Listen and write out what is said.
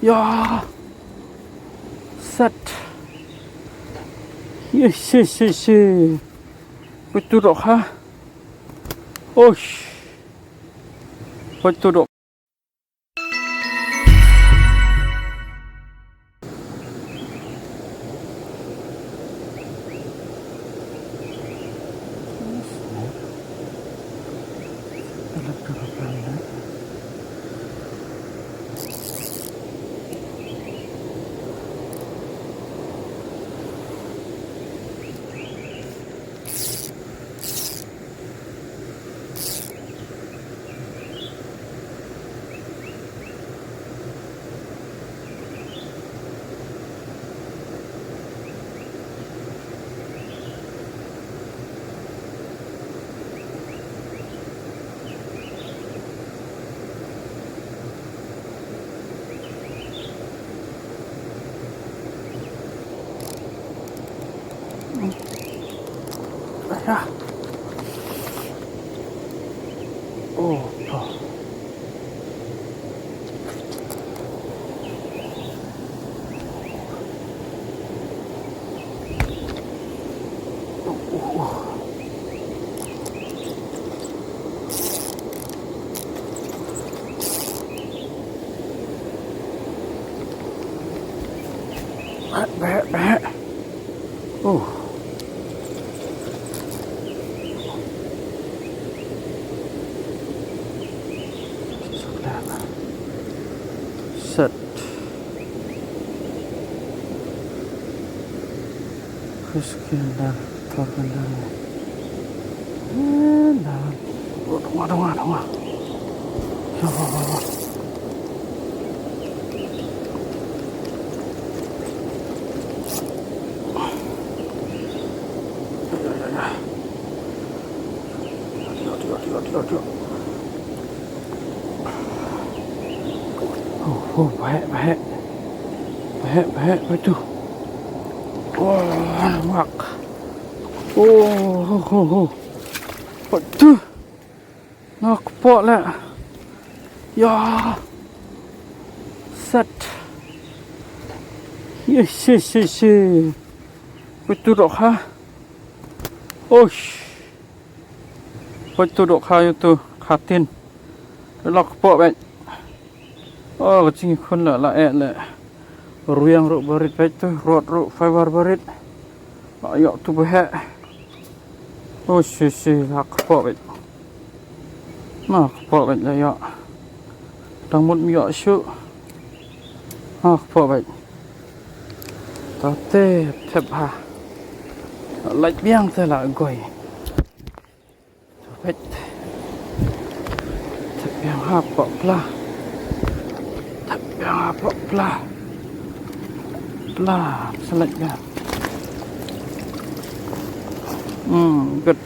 Ya. Set. Yes. Betul Dohkha. Osh. Betul Dohkha. Ya. Oh. Baik. Oh. Set. Kesekian dah terkendali. Tengah. Ya Allah. Aduh. Oh, baik. Betul. Wah, mak. Oh. Betul. Nak kpoh lah. Ya. Set. Yes. Betul Dohkha. Osh. Betul Dohkha itu khatin. Nak kpoh baik. Oh, kecing kun lah ruyang ruk barit baik tu, rot fiber barit. Ayok tu behak. Oh, si nak kpoh baik. Nak kpoh baik lah ya. Tangmut miyak syuk. Nak kpoh baik. Tate tep ha. Lạch biang thế là goi. Baik. Tep biang ha pok lah. Pelah select kan. Good.